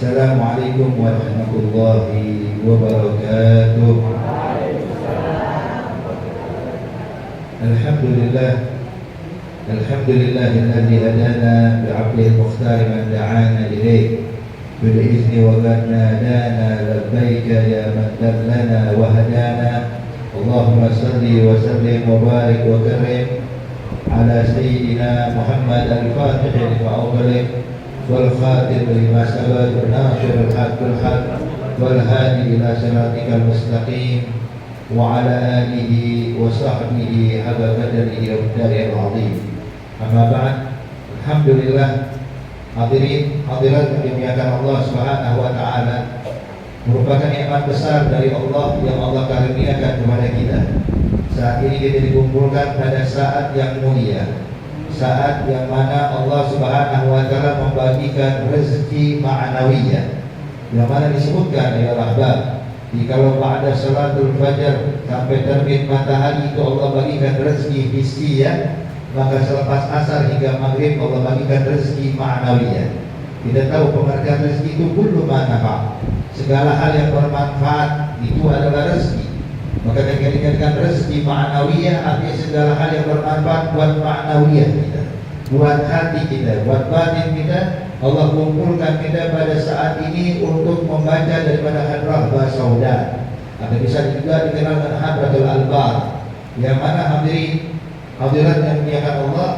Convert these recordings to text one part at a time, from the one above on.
Assalamualaikum warahmatullahi wabarakatuh. Alhamdulillah, alhamdulillahilladzi hadana bi'aqlil mukhtar man da'ana ilaih bil izni wa qad nadana labbaika ya man dallana wa hadana. Allahumma salli wa sallim wa barik wa karim ala sayyidina Muhammad al-Fatih lima ughliq wal khatim lima sabaq nasirul haqq bil haqq wal hadi ila siratikal mustaqim wa ala alihi wa sahbihi haba qadrihi wa miqdarihil azim. Amma ba'd. Alhamdulillah, hadirin hadirat yang dimuliakan Allah Subhanahu wa taala, merupakan nikmat besar dari Allah yang Allah karuniakan kepada kita. Saat ini kita dikumpulkan pada saat yang mulia, saat yang mana Allah Subhanahu wa taala membagikan rezeki ma'nawiyah, yang mana disebutkan oleh Al-Ahbab, jikalau pada salatul fajar sampai terbit matahari itu Allah bagikan rezeki hissiyah, maka selepas asar hingga maghrib Allah bagikan rezeki ma'nawiyah. Kita tahu pengertian rezeki itu kullu ma nafa', segala hal yang bermanfaat itu adalah rezeki. Maka ketika dikatakan rezeki ma'nawiyah, artinya segala hal yang bermanfaat buat ma'nawiyah kita, buat hati kita, buat batin kita. Allah kumpulkan kita pada saat ini untuk membaca daripada hadrah basauda, atau bisa juga dikenal dengan hadratul albar, yang mana hadirin hadirat yang dimuliakan Allah,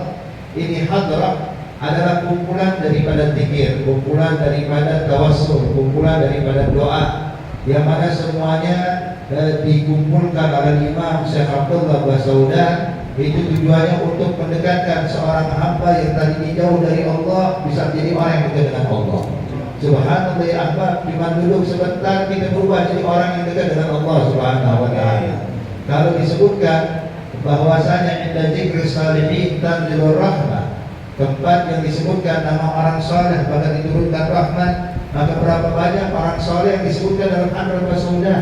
ini hadrah adalah kumpulan daripada zikir, kumpulan daripada tawassul, kumpulan daripada doa, yang mana semuanya dikumpulkan oleh Imam Syekh Abdullah Basauda. Itu tujuannya untuk mendekatkan seorang hamba yang tadinya jauh dari Allah bisa jadi orang yang dekat dengan Allah. Subhanallah ya ahbab, cuma duduk sebentar kita berubah jadi orang yang dekat dengan Allah Subhanahu wa taala. Kalau disebutkan bahwasanya inda dzikri shalihin tanzilur rahmah, tempat yang disebutkan nama orang saleh maka diturunkan rahmat, maka berapa banyak orang saleh yang disebutkan dalam hadrat Basauda.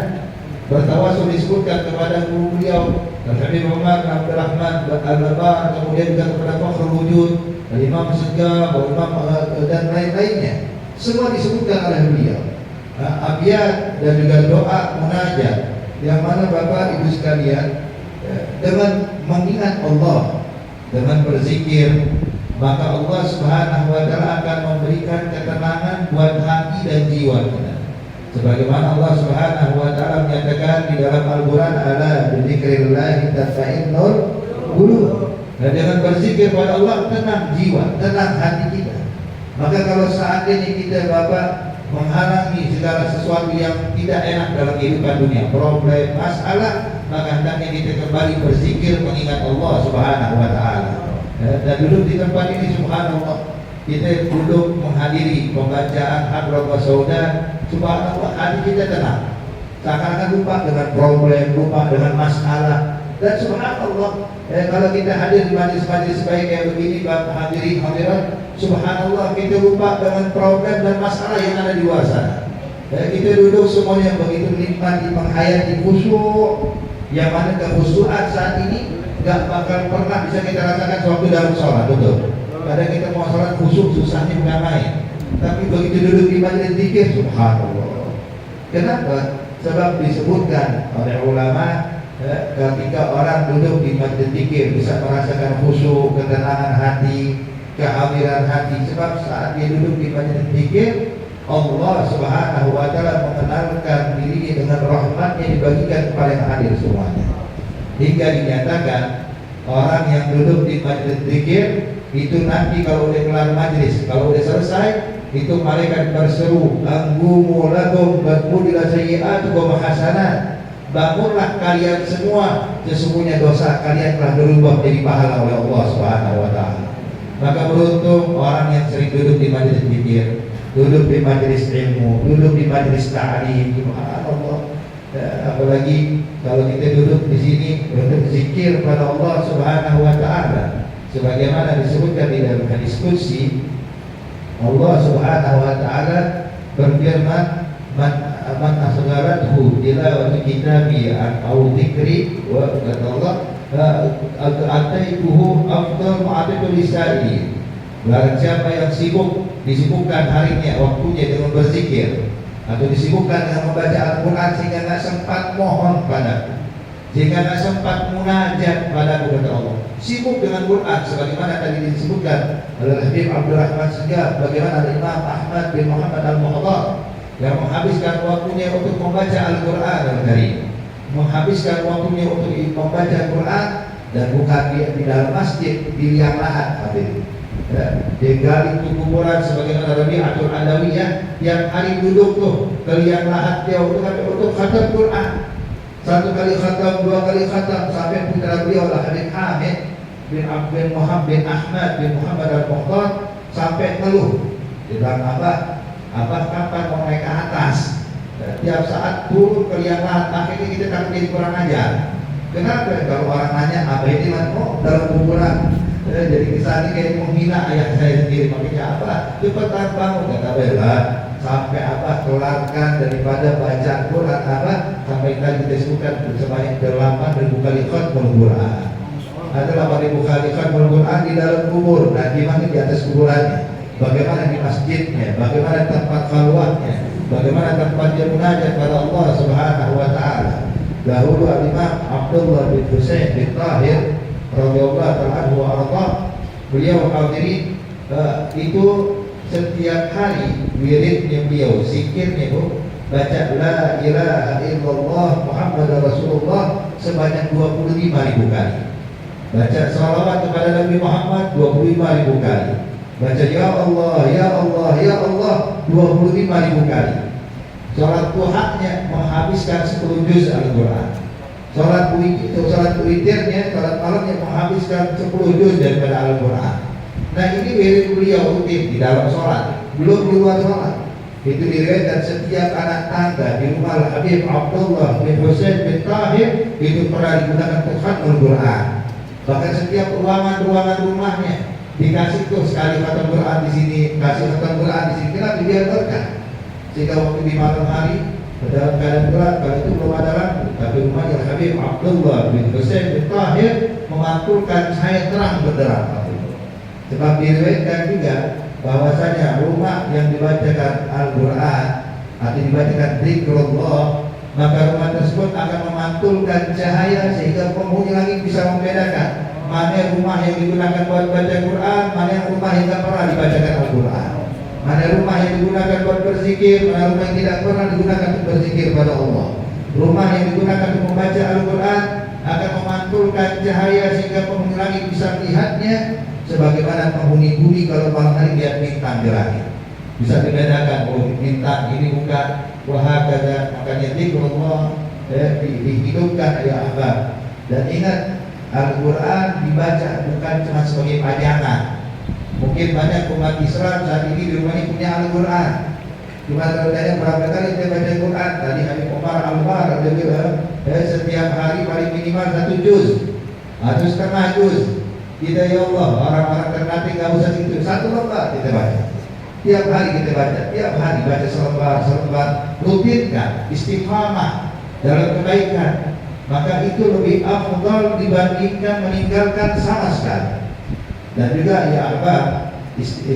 Bertawasul disebutkan kepada guru beliau Al-Habib Umar bin Abdul Rahman Al-Labar, kemudian juga kepada Fakhrul Wujud Imam Segaf, Imam dan lain-lainnya, semua disebutkan oleh beliau. Abiyat dan juga doa munajat, yang mana Bapak Ibu sekalian dengan mengingat Allah, dengan berzikir, maka Allah Subhanahu wa taala akan memberikan ketenangan buat hati dan jiwa kita. Sebagaimana Allah Subhanahu wa taala menyatakan di dalam Al-Qur'an, ala bidzikrillah tatma'innul qulub. Dan dengan berzikir pada Allah tenang jiwa, tenang hati kita. Maka kalau saat ini kita Bapak menghalangi segala sesuatu yang tidak enak dalam kehidupan dunia, problem, masalah, maka hendaknya kita kembali berzikir mengingat Allah Subhanahu wa taala. Dan duduk di tempat ini subhanallah, kita duduk menghadiri pembacaan hadrah Basauda, subhanallah hati kita tenang, seakan-akan lupa dengan problem, lupa dengan masalah. Dan subhanallah kalau kita hadir di majlis-majlis baik kayak begini, Bapak hadirin hadirat, subhanallah kita lupa dengan problem dan masalah yang ada di luar sana. Kita duduk semuanya begitu nikmat, menghayati khusyuk, yang mana kekhusyuan saat ini gak bakal pernah bisa kita rasakan sewaktu dalam sholat, betul. Kadang kita mau sholat khusyuk susahnya bukan main, tapi begitu duduk di majlis zikir, subhanallah. Kenapa? Sebab disebutkan oleh ulama, ketika orang duduk di majlis zikir bisa merasakan khusyuk, ketenangan hati, kehadiran hati. Sebab saat dia duduk di majlis zikir, Allah Subhanahu wa taala mengenalkan dirinya dengan rahmatnya dibagikan kepada yang hadir semuanya. Hingga dinyatakan orang yang duduk di majlis zikir itu nanti kalau udah kelar majlis, kalau udah selesai, itu malaikat berseru, anggumu lakum badmudila sayyi'atukum hasanat. Bangunlah kalian semua, sesungguhnya dosa kalian telah berubah menjadi pahala oleh Allah Subhanahu wa taala. Maka beruntung orang yang sering duduk di majlis zikir, duduk di majlis ilmu, duduk di majlis ta'lim, subhanallah. Apalagi kalau kita duduk di sini untuk zikir pada Allah Subhanahu wa taala, sebagaimana disebutkan di dalam hadis qudsi, Allah Subhanahu wa taala berfirman, man asgharathu tilawatu kitabi au dzikri, wa kata Allah ataituhu afdal ma'atul lisai. Barang siapa yang sibuk, disibukkan harinya, waktunya dengan berzikir, atau disibukkan dengan membaca Al-Quran sehingga nggak sempat mohon padaku, sehingga nggak sempat munajat padaku, kata Allah. Sibuk dengan Quran, sebagaimana tadi disebutkan oleh Habib Abdurrahman Segaf, bagaimana Imam Ahmad bin Muhammad Al-Muhadar yang menghabiskan waktunya untuk membaca Al-Quran Al-Karim, menghabiskan waktunya untuk membaca Quran, dan bukan di dalam masjid, di liang lahat, Habib. Dia gali kuburan sebagaimana Rabi'atul Adawiyah yang hari duduk tuh ke liang lahat dia untuk khatam Quran. Satu kali khatam, dua kali khatam, sampai putra beliau lah Habib Hamid bin Muhammad bin Ahmad bin Muhammad Al-Muhtar sampai ngeluh. Dia bilang, apa kapan mau naik ke atas? Tiap saat turun ke liang lahat, akhirnya kita takut jadi kurang ajar. Kenapa? Kalau orang nanya apa ini dalam kuburan. Jadi kesannya kayak menghina ayah saya sendiri, makanya cepetan bangun, kata bela sampai kelarkan daripada baca Quran sampai tadi kita sebutkan sebanyak 8.000 kali khatmul Quran. Ada 8.000 kali khatmul Quran di dalam kubur. Nah, di mana di atas kuburannya? Bagaimana di masjidnya? Bagaimana tempat khalwatnya? Bagaimana tempat dia munajat pada Allah Subhanahu wa taala? Dahulu Imam Abdullah bin Husain bin Tahir radhiyallahu anhu wa arda, beliau hadirin itu setiap hari wiridnya beliau, zikirnya itu baca la ilaha illallah Muhammad Rasulullah sebanyak 25.000 kali. Baca salawat kepada Nabi Muhammad 25.000 kali. Baca ya Allah ya Allah ya Allah 25.000 kali. Salat duhanya menghabiskan 10 juz Al-Quran. Salat witirnya, salat malamnya menghabiskan 10 juz daripada Al-Quran. Nah, ini wirid beliau rutin di dalam salat, belum di luar salat. Itu diriwayatkan setiap anak tangga di rumah Habib Abdullah bin Husain bin Tahir itu pernah digunakan untuk khatmul Quran. Bahkan setiap ruangan rumahnya dikasih tuh sekali khatam Quran di sini, kasih khatam Quran di sini, kenapa biar berkah. Sehingga waktu di malam hari dalam keadaan berat, kalau itu belum ada lampu, tapi rumahnya Habib Abdullah bin Husain bin Tahir memantulkan cahaya terang benderang. Sebab diriwayatkan juga bahwasanya rumah yang dibacakan Al-Quran atau dibacakan zikrullah, maka rumah tersebut akan memantulkan cahaya sehingga penghuni langit bisa membedakan mana rumah yang digunakan buat baca Quran, mana rumah yang tidak pernah dibacakan Al-Quran, mana rumah yang digunakan buat berzikir, mana rumah yang tidak pernah digunakan untuk berzikir pada Allah. Rumah yang digunakan untuk membaca Al-Quran akan memantulkan cahaya sehingga penghuni langit bisa melihatnya, sebagaimana penghuni bumi kalau malam hari lihat bintang di langit bisa dibedakan, oh bintang ini bukan wahakada. Makanya zikrullah dihidupkan ya ahbab. Dan ingat, Al-Quran dibaca bukan cuma sebagai pajangan. Mungkin banyak umat Islam saat ini di rumah ini punya Al-Quran, cuma kalau tanya berapa kali dia baca Al-Quran. Tadi Habib Omar Al-Bar dia bilang setiap hari paling minimal 1 juz atau setengah juz. Kita ya Allah, orang-orang terlatih gak usah itu, 1 lembar kita baca. Tiap hari kita baca, tiap hari baca selembar, rutinkan, istiqamah dalam kebaikan. Maka itu lebih afdal dibandingkan meninggalkan sama sekali. Dan juga ya apa,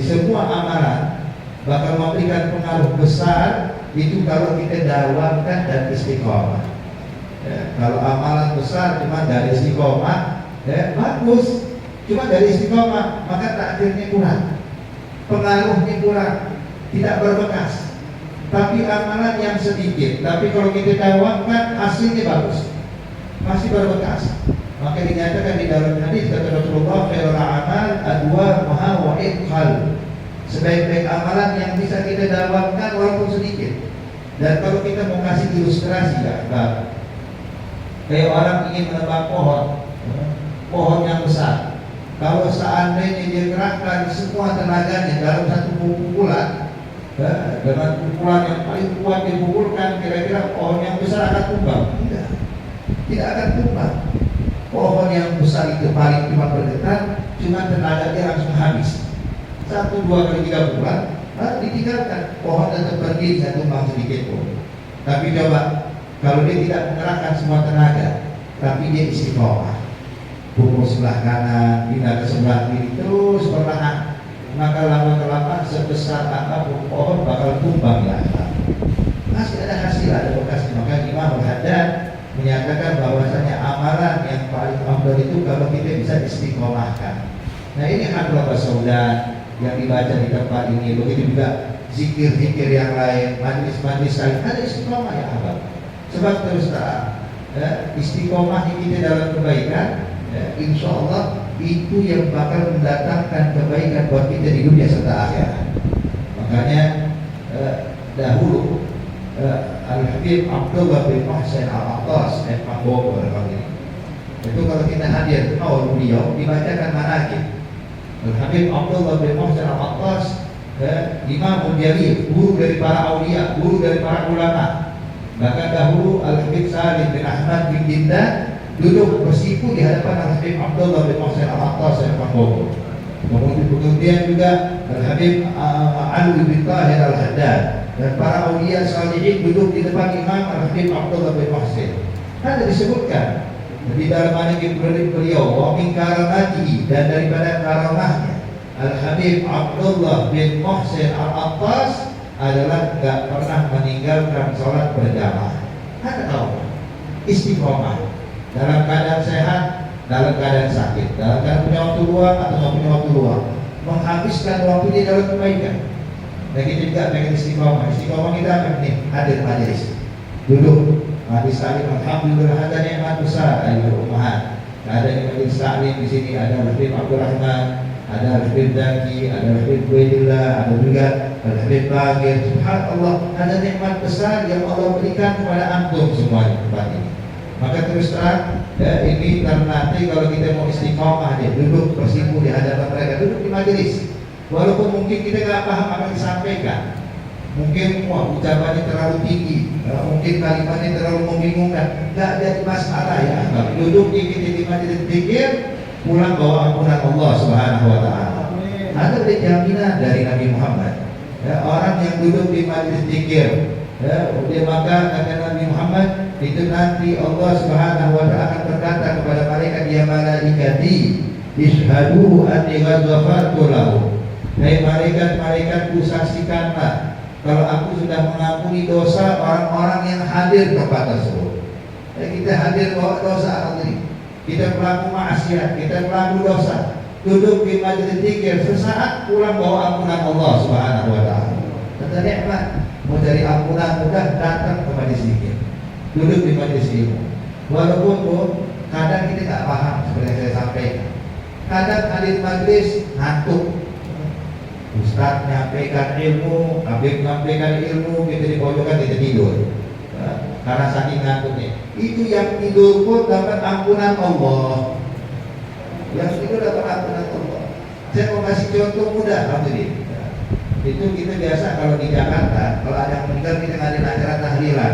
semua amalan bakal memberikan pengaruh besar itu kalau kita dawamkan dan istiqamah. Kalau amalan besar cuma dari istiqamah, bagus. Cuma dari istiqamah, maka takdirnya kurang, pengaruhnya kurang, tidak berbekas. Tapi amalan yang sedikit, tapi kalau kita dawamkan hasilnya bagus, masih berbekas. Maka dinyatakan di dalam hadis kata Rasulullah, khairul a'mal adwamuha wa idkhal. Sebaik-baik amalan yang bisa kita dawamkan walaupun sedikit. Dan kalau kita mau kasih ilustrasi ya, kayak orang ingin menebang pohon yang besar. Kalau seandainya dia gerakkan semua tenaganya dalam satu pukulan, dengan pukulan yang paling kuat dipukulkan, kira-kira pohon yang besar akan tumbang? Tidak akan tumbang. Pohon yang besar itu paling cuma bergetar, cuma tenaga dia langsung habis. 1, 2 kali 3 bulan, ditinggalkan, pohon tetap berdiri, tidak tumbang sedikit pun. Tapi coba, kalau dia tidak mengerahkan semua tenaga, tapi dia istiqomah, pukul sebelah kanan, pindah ke sebelah kiri, terus perlahan maka lama-kelamaan sebesar apapun pohon bakal tumbang ya. Masih ada hasil, ada bekasnya. Maka Imam Al-Haddad menyatakan bahwasanya amalan yang paling afdal itu kalau kita bisa istiqomahkan. Nah ini hadroh saudan yang dibaca di tempat ini. Begitu juga zikir-zikir yang lain, majlis-majlis lain, ada istiqomah ya abang. Sebab terus terang istiqomah kita dalam kebaikan, insya Allah itu yang bakal mendatangkan kebaikan buat kita di dunia serta akhirat. Makanya dahulu Al-Habib Abdullah bin Muhsin Al-Attas Pak Bogor ini, itu kalau kita hadir awal beliau dibacakan manaqib. Al-Habib Abdullah bin Muhsin Al-Attas Imam Jalil, guru dari para aulia, guru dari para ulama. Bahkan dahulu Al-Habib Salim bin Ahmad bin Dinda duduk bersiku di hadapan Al-Habib Abdullah bin Muhsin Al-Attas Pak Bogor. Kemudian juga Al-Habib Ali bin Tahir Al-Haddad dan para aulia salihin duduk di depan Imam Al-Habib Abdullah bin Muhsin. Ada disebutkan di dalam manaqib beliau wa min karamatihi, dan daripada karamahnya Al-Habib Abdullah bin Muhsin Al-Attas adalah tidak pernah meninggalkan sholat berjamaah. Ada tahu istiqomah dalam keadaan sehat, dalam keadaan sakit, dalam keadaan punya waktu luang atau nggak punya waktu luang, menghabiskan waktu di dalam kebaikan. Dan kita juga pengen istiqomah. Istiqomah kita apa nih? Hadir majelis, duduk majelis taklim. Alhamdulillah ada nikmat besar dari umat. Ada majelis taklim di sini, ada Habib Abdul Rahman, ada Habib Zaki, ada Habib Waidillah, ada juga Habib Bagir. Subhanallah, ada nikmat besar yang Allah berikan kepada antum semua di tempat ini. Maka terus terang ini nanti kalau kita mau istiqomah dia duduk bersimpu di hadapan mereka, duduk di majelis. Walaupun mungkin kita nggak paham apa yang disampaikan, mungkin ucapannya terlalu tinggi, mungkin kalimatnya terlalu membingungkan, nggak jadi masalah ya. Duduk di majelis zikir, pulang bawa ampunan Allah Subhanahu Wa Taala. Ada jaminan dari Nabi Muhammad. Orang yang duduk di majelis zikir, dia maka kata Nabi Muhammad, itu nanti Allah Subhanahu Wa Taala akan berkata kepada malaikat, ya malaikati ishhadu anni qad ghafartu lahu. Hai malaikat-malaikatku, saksikanlah kalau aku sudah mengampuni dosa orang-orang yang hadir ke tempat tersebut. Kita hadir bawa dosa ini, kita pelaku maksiat, kita pelaku dosa, duduk di majelis zikir, sesaat pulang bawa ampunan Allah Subhanahu Wa Taala. Kata nikmat, mau cari ampunan mudah, datang ke majelis zikir, duduk di majelis ilmu. Walaupun kadang kita tak paham seperti yang saya sampaikan. Kadang hadir majelis ngantuk, Ustaz menyampaikan ilmu, Habib menyampaikan ilmu, kita di pojokan kita tidur karena saking ngantuknya. Itu yang tidur pun dapat ampunan Allah. Yang tidur dapat ampunan Allah. Saya mau kasih contoh mudah, alhamdulillah. Itu kita biasa kalau di Jakarta, kalau ada yang meninggal kita ngadain acara tahlilan.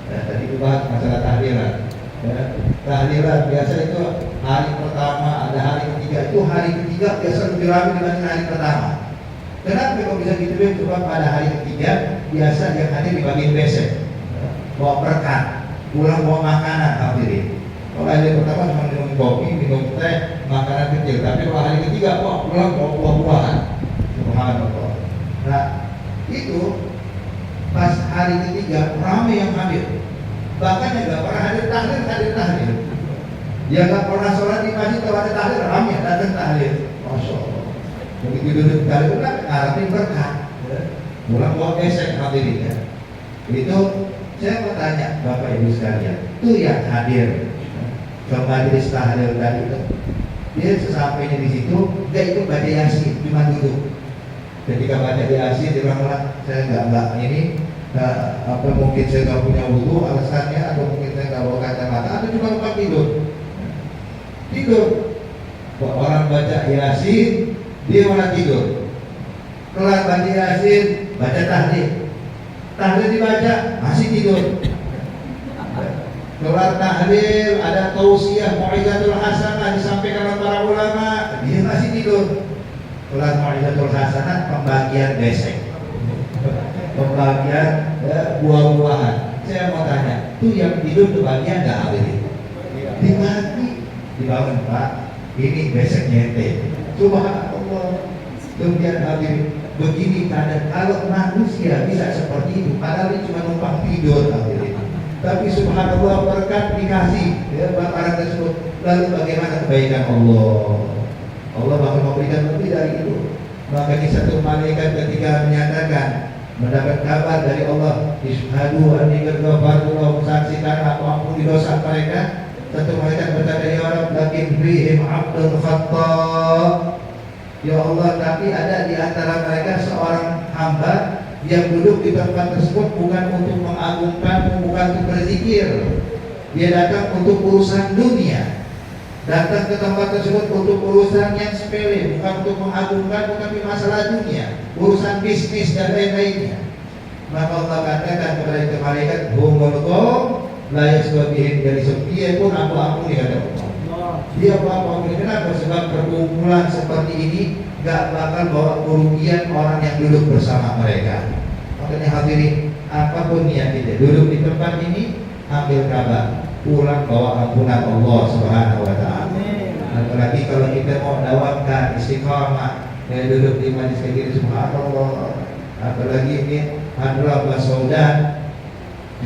Tadi bahas masalah tahlilan. Tahlilan biasa itu hari pertama, ada hari ketiga. Itu hari ketiga biasa lebih ramai dibanding hari pertama. Kenapa kok bisa gitu? Cuma pada hari ketiga biasa yang hadir di bagian besek, bawa berkat, pulang bawa makanan, alhamdulillah. Kalau hari pertama cuma minum kopi, minum teh, makanan kecil. Tapi kalau hari ketiga pulang bawa buah-buahan. Subhanallah. Nah itu pas hari ketiga ramai yang hadir. Bahkan yang gak pernah hadir tahlil. Yang gak pernah sholat di masjid kalau ada tahlil, ramai datang tahlil. Masya Allah. Begitu duduk tahlil itu kan ngarepin berkah. Pulang bawa besek hadirin. Itu saya mau tanya Bapak Ibu sekalian, itu yang hadir ke majelis tahlil tadi itu, dia sesampainya di situ dia ikut baca yasin, cuma duduk. Ketika baca yasin dia bilang, saya nggak ini apa mungkin saya nggak punya wudu alasannya, atau mungkin saya nggak bawa kacamata, atau cuma lupa tidur. Orang baca yasin dia malah tidur. Kelar baca yasin, baca tahlil dibaca masih tidur. Kelar tahlil ada tausiah mau'izatul hasanah disampaikan oleh para ulama, dia masih tidur. Kelar mau'izatul hasanah pembagian besek, pembagian buah-buahan. Saya mau tanya, itu yang tidur kebagian nggak hari dibagi, dibangun Pak, ini beseknya ente. Subhanallah. Kemudian hadirin, begini keadaan kalau manusia bisa seperti itu, padahal ini cuma numpang tidur hadirin. Tapi subhanallah berkat dikasih ya barang tersebut. Lalu bagaimana kebaikan Allah? Allah bakal memberikan lebih dari itu. Makanya satu malaikat ketika menyatakan mendapat kabar dari Allah, isyhadu anni qad ghafartu lahum, saksikan aku ampuni dosa mereka. Satu malaikat berkata, ya Rabb, lakin fihim 'abdun khata'. Ya Allah, tapi ada di antara mereka seorang hamba yang duduk di tempat tersebut bukan untuk mengagungkan, bukan untuk berzikir. Dia datang untuk urusan dunia. Datang ke tempat tersebut untuk urusan yang sepele, bukan untuk mengagungkan, bukan di masalah dunia, urusan bisnis dan lain-lainnya. Maka Allah katakan kepada itu malaikat, humul qaum la yasbihim, dari dia pun aku ampuni kata Allah. Dia apa? Kenapa? Sebab perkumpulan seperti ini gak bakal bawa kerugian orang yang duduk bersama mereka. Makanya hadirin, apapun niat kita duduk di tempat ini, ambil kabar, pulang bawa ampunan Allah Subhanahu wa Ta'ala. Apalagi kalau kita mau dawamkan istiqamah, duduk di majlis kayak gini, subhanallah. Apalagi ini hadrah basaudan,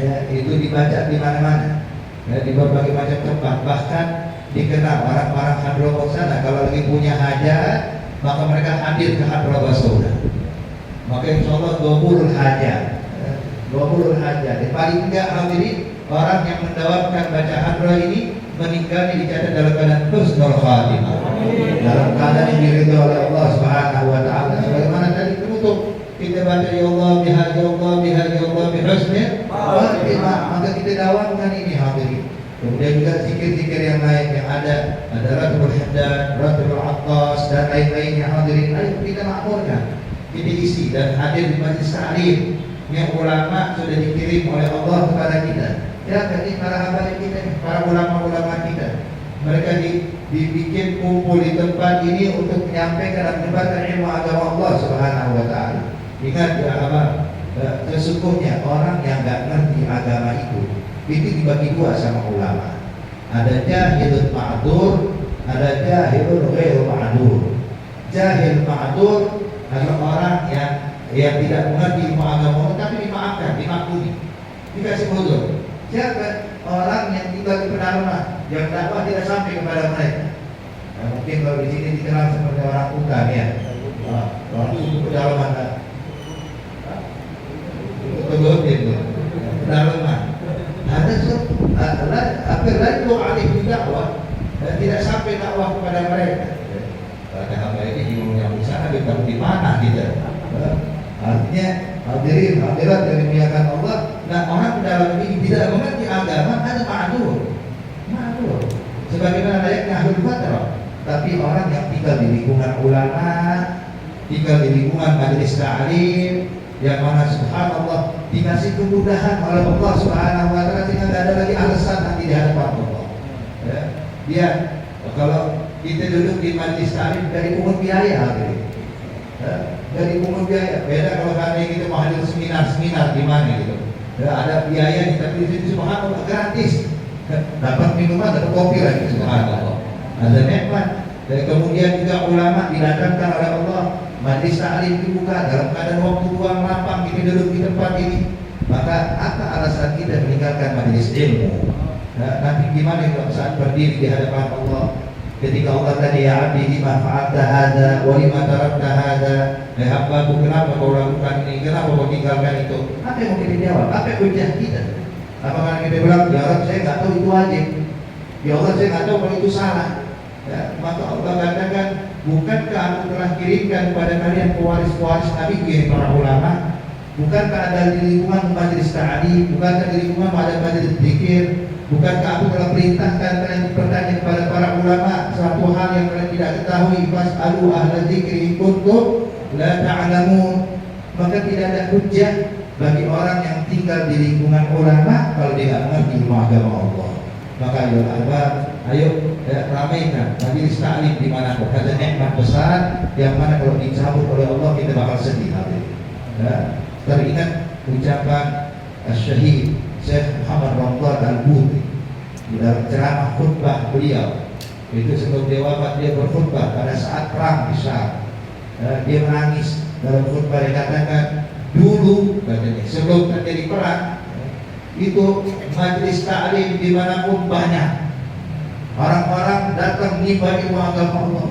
ya, itu dibaca di mana-mana, ya, di berbagai macam tempat. Bahkan dikenal orang-orang hadrah sana kalau lagi punya hajat, maka mereka hadir ke hadrah basaudan. Maka insyaallah dobul hajat, dobul hajat. Paling enggak hadirin, orang yang mendawamkan baca hadrah ini meninggal dicatat dalam keadaan husnul khatimah, dalam keadaan yang diridhoi oleh Allah Subhanahu wa Ta'ala. Sebagaimana tadi penutup kita baca ya Allah biha ya Allah biha ya Allah bihusnil khatimah, maka kita dawamkan ini hadirin. Kemudian juga zikir-zikir yang lain yang ada Ratul Haddad, Ratul Attas dan lain-lainnya hadirin. Ayo kita makmurkan, kita isi dan hadir di majlis ta'lim yang ulama sudah dikirim oleh Allah kepada kita. Ya, jadi para hamba kita, para ulama-ulama kita, mereka dibikin kumpul di tempat ini untuk menyampaikan dan menyebarkan ilmu agama Allah Subhanahu wa Ta'ala. Ingat ya apa? Sesungguhnya orang yang enggak ngerti agama itu dibagi dua sama ulama. Ada jahilun ma'dzur, ada jahilun ghairu ma'dzur. Jahil ma'dzur adalah orang yang tidak mengerti ilmu agama tapi dimaafkan, dimaklumi, dikasih uzur. Siapa? Orang yang tinggal di pedalaman, yang dakwah tidak sampai kepada mereka. Nah, mungkin kalau di sini dikenal seperti orang hutan ya, orang suku pedalaman, pedalaman. Ada akhirnya alih dakwah dan tidak sampai dakwah kepada mereka. Pada hamba ini bingung yang di sana, bingung di mana gitu. Artinya hadirin hadirat yang dimuliakan Allah. Nah, orang dalam ini tidak mengerti agama ada ma'dzur. Sebagaimana layaknya ahlul fatrah. Tapi orang yang tinggal di lingkungan ulama, tinggal di lingkungan majelis ta'lim, yang mana subhanallah dikasih kemudahan oleh Allah Subhanahu wa Ta'ala sehingga tidak ada lagi alasan nanti di hadapan Allah. Ya. Dia kalau kita duduk di majelis ta'lim dari pungut biaya hadirin. Ya. Dari pungut biaya. Beda kalau kami kita mau hadir seminar di mana gitu. Ya, ada biaya tapi di sini subhanallah gratis. Dapat minuman, dapat kopi lagi subhanallah. Ada nikmat. Dan kemudian juga ulama didatangkan oleh Allah. Majlis ta'lim dibuka dalam keadaan waktu luang lapang, kita duduk di tempat ini. Maka apa alasan kita meninggalkan majlis ilmu? Nah, nanti gimana kalau saat berdiri di hadapan Allah? Ketika Allah tadi ya abdi lima fa'alta hadza wa lima tarakta hadza, hambaku kenapa kau lakukan ini, kenapa kau tinggalkan itu? Apa yang mau kita jawab? Apa hujah kita? Apakah kita bilang ya Allah saya nggak tahu itu wajib, ya Allah saya nggak tahu kalau itu salah? Ya, maka Allah katakan, bukankah aku telah kirimkan kepada kalian pewaris-pewaris Nabi kirim para ulama? Bukankah ada di lingkungan majelis ta'lim? Bukankah di lingkungan ada majelis zikir? Bukankah aku telah perintahkan kalian bertanya kepada para ulama suatu hal yang kalian tidak ketahui? Fas'alu ahla dzikri in kuntum la ta'lamun. Maka tidak ada hujjah bagi orang yang tinggal di lingkungan ulama kalau dia tidak mengerti ilmu agama Allah. Maka ayo ramaikan majelis ta'lim di mana pun. Ada nikmat besar yang mana kalau dicabut oleh Allah kita bakal sedih hati. Ya, teringat ucapan Syahid Syekh Muhammad Ramdan Al-Buti di dalam ceramah khutbah beliau. Itu sebelum dia wafat dia berkhutbah pada saat perang di Syam. Dia menangis dalam khutbah. Dia katakan, dulu katanya sebelum terjadi perang itu majelis taklim dimanapun banyak, orang-orang datang menimba ilmu agama Allah.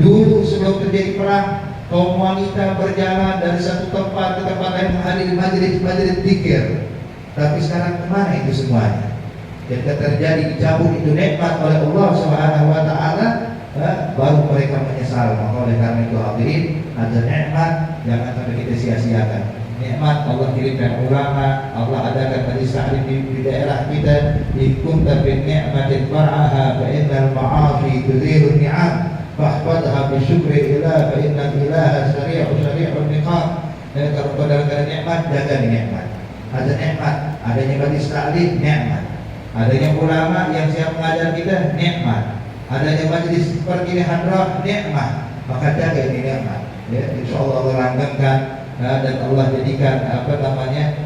Dulu sebelum terjadi perang, kaum wanita berjalan dari satu tempat ke tempat lain menghadiri majelis zikir. Tapi sekarang kemana itu semuanya? Ketika terjadi dicabut itu nikmat oleh Allah Subhanahu wa taala, baru mereka menyesal. Maka oleh karena itu hadirin, ada nikmat jangan sampai kita sia-siakan. Nikmat Allah kirimkan ulama, Allah adakan majelis taklim di daerah kita. Kunta bin ni'matin far'aha fa innal ma'asi tuzilu ni'am fahfadha bi syukri ilah fa innal ilaha sari'un niqam. Dan kalau pada nikmat, jaga nikmat. Ada nikmat, adanya majelis taklim, nikmat. Adanya ulama yang siap mengajar kita, nikmat. Adanya majelis seperti ini hadrah, nikmat. Maka jaga ini nikmat. Ya, insyaallah Allah langgengkan dan Allah jadikan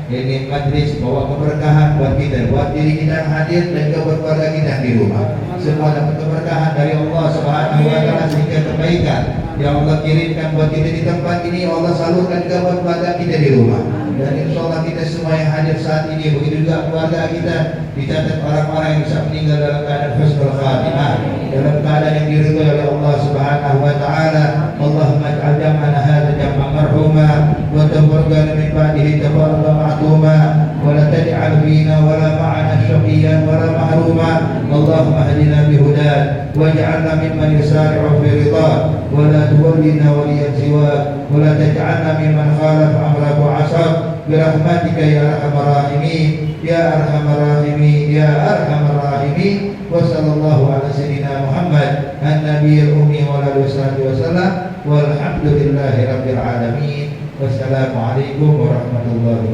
ini majlis bawa keberkahan buat kita, buat diri kita yang hadir dan juga buat keluarga kita di rumah. Semua dapat keberkahan dari Allah Subhanahu wa taala, sehingga kebaikan yang Allah kirimkan buat kita di tempat ini Allah salurkan juga buat keluarga kita di rumah. Dan insyaallah kita semua yang hadir saat ini, begitu juga keluarga kita, dicatat orang-orang yang bisa meninggal dalam keadaan husnul khatimah, dalam keadaan yang diridhai oleh Allah Subhanahu wa taala. Allahumma ij'al jam'ana hadza jam'an marhuma wa tafarraqna min ba'dihi tafarruqan ma'tuma wa la taj'al fina wa la ma'ana shaqiyyan wa la mahruma. Allahumma hdina bihudak waj'alna mimman yusari'u fi ridhak wa la tuwallina waliyyan siwak wa la taj'alna mimman khalafa amraka wa 'asab birahmatika ya arhamar rahimin ya arhamar rahimin ya arhamar rahimin. Wa sallallahu ala sayyidina Muhammad an-nabiyil ummi wa ala alihi wasallam walhamdulillahi rabbil alamin. Wassalamu alaikum warahmatullahi